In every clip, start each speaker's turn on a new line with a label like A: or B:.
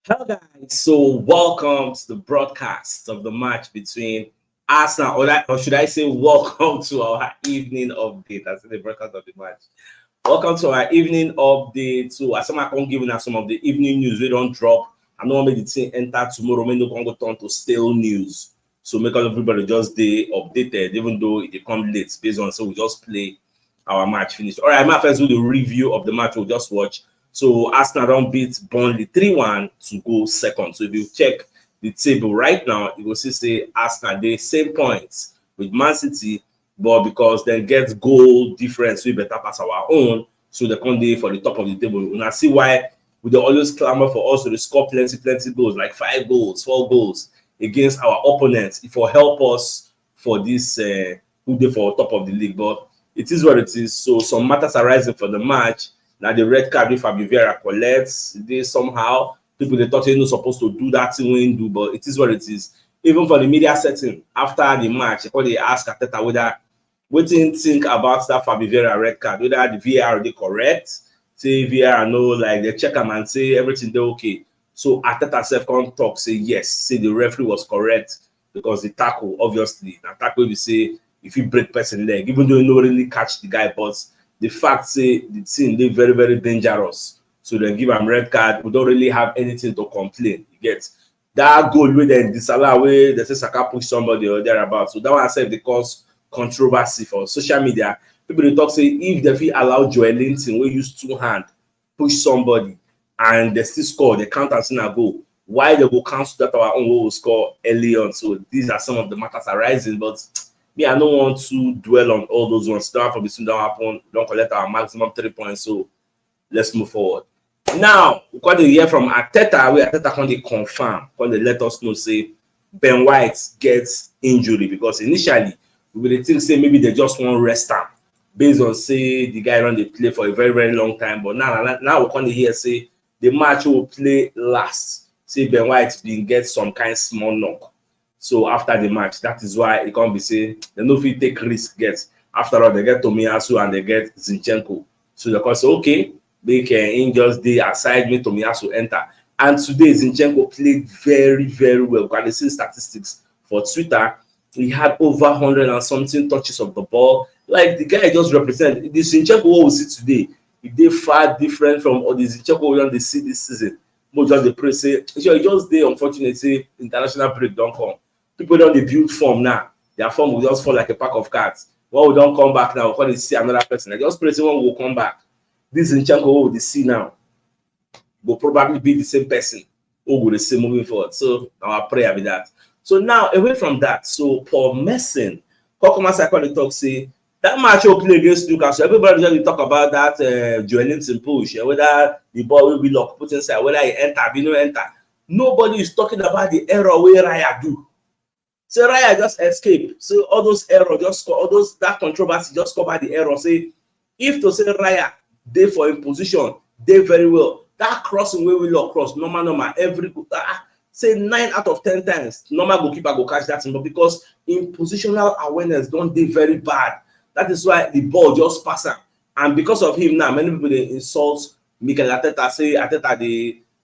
A: Hello, guys. So, welcome to the broadcast of the match between Arsenal, or should I say, welcome to our evening update. That's the broadcast of the match. Welcome to our evening update. So, as I'm going giving us some of the evening news, we don't drop. I'm not make the team enter tomorrow. We don't go turn to stale news. So, make everybody just stay updated, even though it come late based on. So, we just play our match finish. All right, my first do the review of the match. We'll just watch. So Arsenal don't beat Burnley 3-1 to go second. So if you check the table right now, you will see say Arsenal the same points with Man City, but because they get goal difference, we better pass our own. So they come there for the top of the table. And I see why we always clamor for us to score plenty goals, like 5 goals, 4 goals against our opponents. It will help us for this who they for top of the league. But it is what it is. So some matters arising for the match. Now the red card if Fabio Vieira collects, they somehow people they thought they're not supposed to do that thing when do, but it is what it is. Even for the media setting after the match, when they ask Ateta whether what do you think about that Fabio Vieira red card, whether the VAR are they correct, say VAR no, like they check them and say everything they okay. So Ateta self come talk say yes, say the referee was correct because the tackle obviously the tackle we say if you break person leg, even though you don't really catch the guy, but the fact say the team they very dangerous, so they give am red card. We don't really have anything to complain. You get that goal wey dem disallow wey they say Saka push somebody or thereabout. So that one sef dey cause controversy for social media. People dey talk say if dem fit allow Joel Linton wey use 2 hand push somebody and they still score, they count as na goal. Why they go cancel that our own wey we score early on? So these are some of the matters arising, but me, I don't want to dwell on all those ones. Don't happen, don't happen. Don't collect our maximum 3 points. So let's move forward. Now, we got to hear from Ateta, where Ateta can confirm, can they let us know, say Ben White gets injury because initially we would think say maybe they just want to rest him based on say the guy run the play for a very long time. But now we can hear say the match will play last. Say Ben White been get some kind of small knock. So after the match, that is why it can't be say they no fit take risk get. After all, they get Tomiyasu and they get Zinchenko. So they can say, okay, they can just dey aside me Tomiyasu enter. And today Zinchenko played very well. When they see statistics for Twitter, he had over 100 and something touches of the ball. Like the guy just represent the Zinchenko what we see today. They far different from all the Zinchenko we don dey see this season. Mo just dey pray say, sure, e just dey unfortunate say international break don come. People don't dey build form now. Their form will just fall like a pack of cards. When we don't come back now, we call see another person. I just pray say when we will come back, this Zinchenko we see now will probably be the same person who will see moving forward. So our prayer be that. So now away from that, so Paul Merson, Kokoma Cycle talk say that match will play against Newcastle. Everybody just talk about that Joelinton push, whether the ball will be locked, put inside, whether he enter, be no enter. Nobody is talking about the error where Raya do. So Raya just escape. So all those errors just all those that controversy just cover the error. Say if to say Raya dey for a position, dey very well. That crossing where we lock cross, normal, every say 9 out of 10 times, normal goalkeeper go catch that thing, but because in positional awareness don't dey very bad. That is why the ball just pass him. And because of him now, many people they insult Mikel Arteta, say Arteta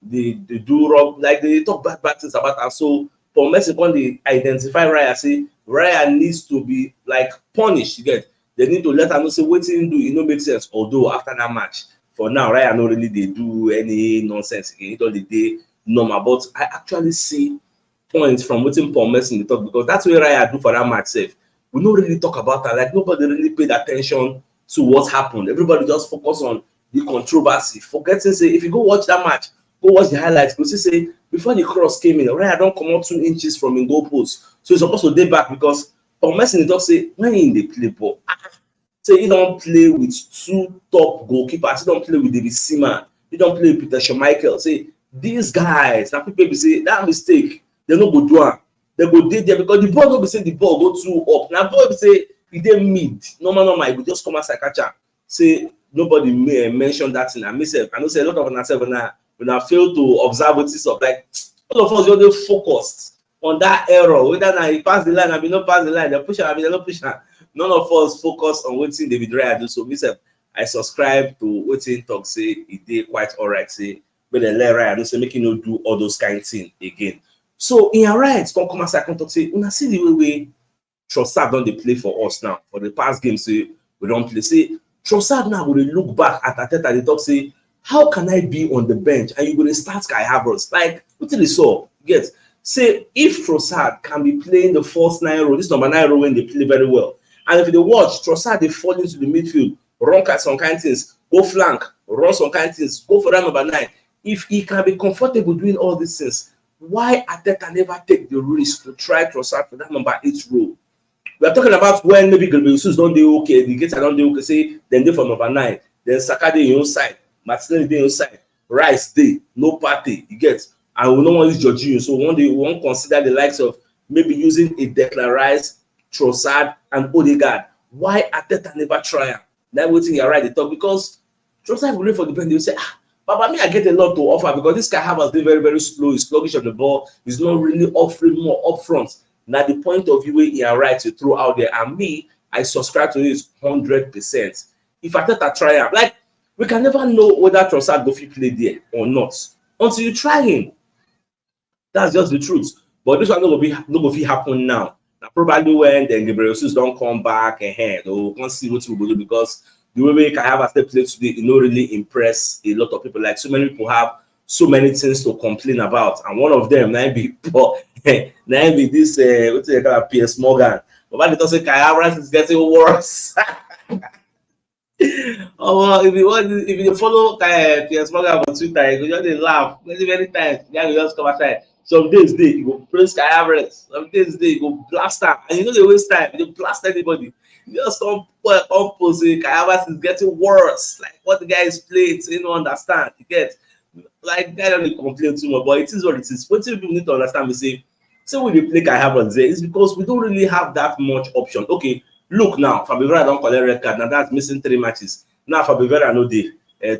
A: they do wrong, like they talk bad things about us. So for Messi, when they identify Raya, say Raya needs to be like punished. You get they need to let her know say what he do, it no make sense. Although after that match, for now, Raya no really they do any nonsense again. It all the day normal. But I actually see points from waiting for Messi in the talk because that's what Raya do for that match safe. We don't really talk about that. Like nobody really paid attention to what happened. Everybody just focus on the controversy. Forgetting say if you go watch that match, go watch the highlights. You see say before the cross came in, Raya don't come out 2 inches from in goal post. So he's supposed to day back because for Messi, talk say when he in the play ball, say he don't play with 2 top goalkeepers, he don't play with David Seaman, he don't play with Peter Schmeichel. Say these guys, now people be say that mistake, they no go do am. They go dey there because the ball no be say the ball go too up. Now ball be say e dey mid. Normal, e go just come as I catch am. Say nobody may mention that thing. And myself, I know say a lot of us when I fail to observe what is up, like all of us just focused on that error. Whether now he pass the line, I mean not pass the line, they push am, I mean they not push am. None of us focus on what David Raya do. So myself, I subscribe to what he talk say he did quite alright. Say but they let right, I don't say make you no do all those kind of things again. So in your right, come as I can talk say, una see the way we Trossard don't they play for us now. For the past games, say we don't play. Say Trossard now will look back at Arteta, they talk say, how can I be on the bench and you will start Kai Havertz? Like what did they saw? Get say if Trossard can be playing the false 9 role, this number 9 role when they play very well. And if they watch Trossard, they fall into the midfield, run some kind of things, go flank, run some kind of things, go for that number 9. If he can be comfortable doing all these things, why Arteta never take the risk to try Trossard for that number 8 role? We are talking about when maybe Jesus don't do okay, the Gator don't do okay, say then they for number 9, then Saka dey your own side, Martinelli dey your own side, Rice dey, no party, you get, and we don't want to use Jorginho, so one day we won't consider the likes of maybe using a Declan Rice, Trossard, and Odegaard. Why Arteta never try am? That waiting you right the talk because Trossard will wait for the bench. They say, Baba, me I get a lot to offer because this guy has been very very slow. He's sluggish on the ball. He's not really offering more up front. Now the point of view where he are right to throw out there, and me I subscribe to this 100%. If Arteta try am, like we can never know whether Trossard go fit play there or not until you try him. That's just the truth. But this one no go fit happen now. Now probably when then Gabriel Jesus don't come back ahead, or we can't see what we will do because the way we can have a step play today, it not really impress a lot of people. Like so many people have so many things to complain about, and one of them might be this what do you call PS Morgan. But they don't say Kai Havertz is getting worse. Oh well, if you follow PS Morgan on Twitter, you go just laugh many times. Yeah, you just come outside. Some days you go praise Kai Havertz. Some days you go blast her, and you know they waste time. You blast anybody. You just come post say Kai Havertz is getting worse. Like what the guy is playing, so you don't understand. You get like guy don't complain too much, but it is what it is. What people need to understand, we say when they play Kai Havertz there, it's because we don't really have that much option. Okay. Look now, Fabio don't collect red card. Now that's missing 3 matches. Now Fabio no day,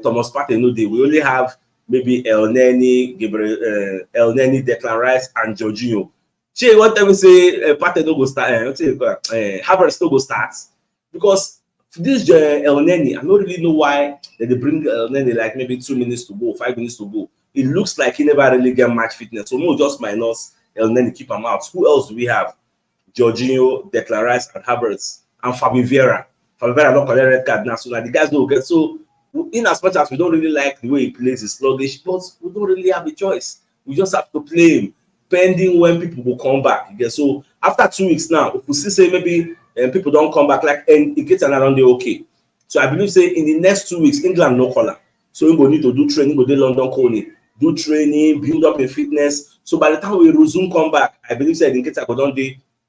A: Thomas Partey no day. We only have maybe El Neni, Declan Rice, and Jorginho. Che, what time we say Partey no go start? Havertz no go start because this El Neni, I don't really know why they bring El Neni like maybe 2 minutes to go, 5 minutes to go. It looks like he never really get match fitness. So no, just minus El Neni, keep him out. Who else do we have? Jorginho, Declan Rice, and Havertz, and Fabio Vieira. Fabio Vieira don't collect red card now, so now the guys don't get. So, in as much as we don't really like the way he plays, he's sluggish, but we don't really have a choice. We just have to play him, pending when people will come back. Okay? So, after 2 weeks now, if we see say maybe people don't come back, like and it gets another day, okay. So, I believe say in the next 2 weeks, England no caller. So, we will need to do training, go to London Colony, do training, build up in fitness. So, by the time we resume come back, I believe say in case I go down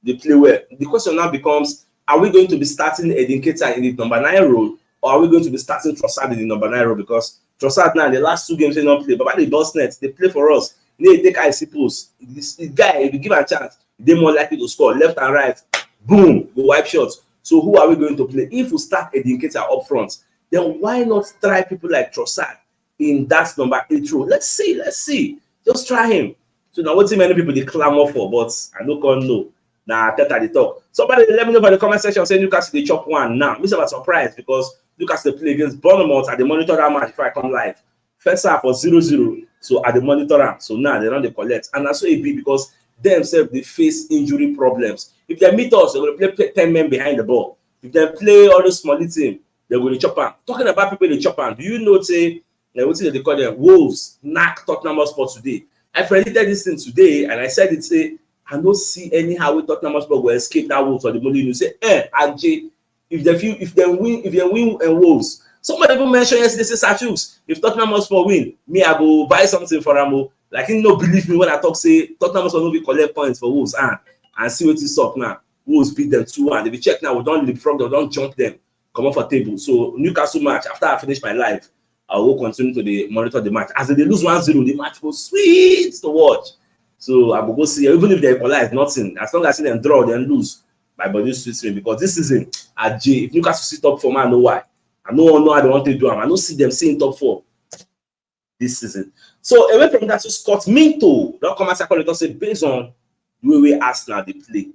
A: they play well. The question now becomes, are we going to be starting Edin Keita in the number 9 role, or are we going to be starting Trossard in the number 9 role? Because Trossard now, in the last 2 games, they don't play. But by the boss net, they play for us. They take IC post. This guy, if you give him a chance, they're more likely to score left and right. Boom, go wipe shots. So who are we going to play? If we start Edin Keita up front, then why not try people like Trossard in that number 8 role? Let's see. Just try him. So now what many people they clamor for, but I don't know. Nah, Teta the talk. Somebody let me know in the comment section say Newcastle they chop one now. Me a surprise because Newcastle play against Bournemouth at the monitor that match before I come live. First half was 0-0. So at the monitor, so now they don't they collect. And that's so it be because themselves they face injury problems. If they meet us, they will play 10 men behind the ball. If they play all the small team, they will chop them. Talking about people they chop them, do you know say what they call them? Wolves knock Tottenham Hotspur today. I predicted this thing today and I said it say I don't see anyhow we Tottenham Hotspur will escape that Wolves or the money. You say, AJ, if they win and Wolves. Somebody even mentioned yesterday, say Sachus, if Tottenham Hotspur win, me I go buy something for them. Like he no believe me when I talk say Tottenham Hotspur no be collect points for Wolves and see what is up now. Wolves beat them 2-1. If you check now, we don't leapfrog them, don't jump them, come off a table. So Newcastle match after I finish my live, I will continue to monitor the match. As they lose 1-0, the match goes sweet to watch. So I will go see, even if they equalize, nothing. As long as I see them draw, then lose. My body suits me because this season, if Newcastle sit top 4, I know why. I know I don't want to do them. I don't see them seeing top 4 this season. So away from that, to Scott Minto, don't come as I call it, say based on the way we Arsenal they play.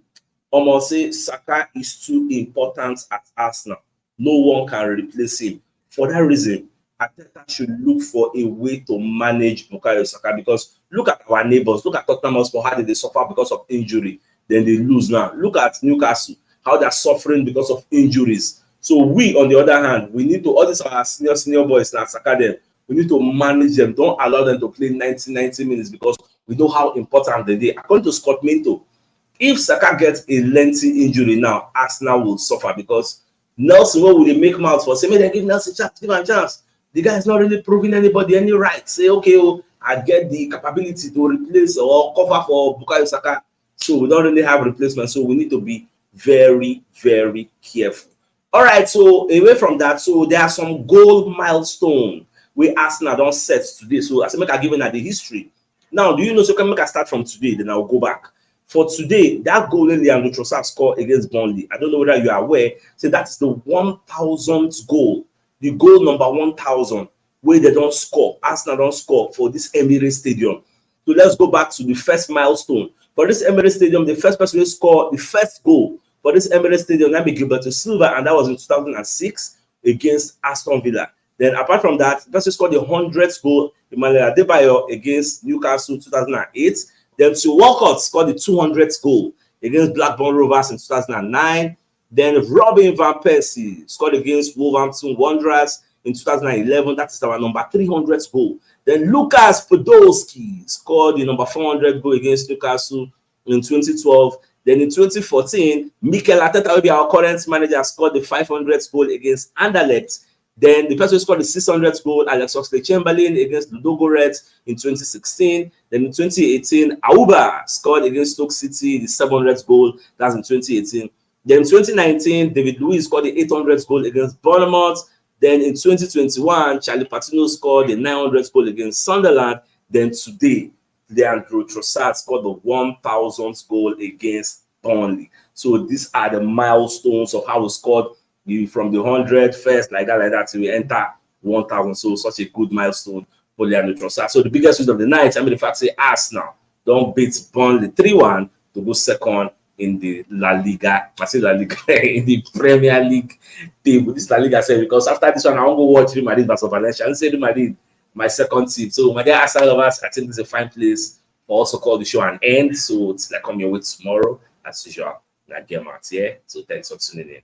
A: Almost say Saka is too important at Arsenal. No one can replace him. For that reason, Arteta should look for a way to manage Bukayo Saka, because look at our neighbors, look at Tottenham Hotspur, how did they suffer because of injury, then they lose now. Look at Newcastle, how they're suffering because of injuries. So we, on the other hand, we need to, all these our senior boys now, Saka them, we need to manage them. Don't allow them to play 90 minutes, because we know how important they are. According to Scott Minto, if Saka gets a lengthy injury now, Arsenal will suffer, because Nelson, what will they make mouths for? Say, may they give Nelson a chance, give him a chance. The guy is not really proving anybody any right. Say, okay, oh, I get the capability to replace or cover for Bukayo Saka. So we don't really have replacement. So we need to be very, very careful. All right, so away from that, so there are some goal milestones where Arsenal don't set today. So as I make a given at the history. Now, do you know, so can make a start from today, then I'll go back. For today, that goal in Leandro Trossard scored against Burnley, I don't know whether you are aware, so that's the 1000th goal, the goal number 1000, where they don't score, Arsenal don't score for this Emirates Stadium. So let's go back to the first milestone. For this Emirates Stadium, the first person who scored the first goal for this Emirates Stadium, that be Gilberto Silva, and that was in 2006 against Aston Villa. Then apart from that, the person scored the 100th goal, Emmanuel Adebayo, against Newcastle 2008. Then Theo Walcott scored the 200th goal against Blackburn Rovers in 2009. Then Robin Van Persie scored against Wolverhampton Wanderers in 2011. That is our number 300th goal. Then Lucas Podolski scored the number 400 goal against Newcastle in 2012. Then in 2014, Mikel Arteta, will be our current manager, scored the 500th goal against Anderlecht. Then the person who scored the 600th goal, Alex Oxlade-Chamberlain, against Ludogorets in 2016. Then in 2018, Auba scored against Stoke City the 700th goal. That's in 2018. Then in 2019, David Luiz scored the 800th goal against Bournemouth. Then in 2021, Charlie Patino scored the 900th goal against Sunderland. Then today, Leandro Trossard scored the 1000th goal against Burnley. So these are the milestones of how we scored from the 100 first, like that, till we enter 1000. So such a good milestone for Leandro Trossard. So the biggest news of the night, I mean, the fact say Arsenal don't beat Burnley 3-1 to go second in the La Liga. I say La Liga in the Premier League table. This La Liga said, because after this one, I want to go watch Real Madrid versus Valencia. I say Real Madrid, my second team. So my dear Arsenal lovers, I think this is a fine place for also call the show an end. So it's like come your way tomorrow as usual. Like get out here. So thanks for tuning in.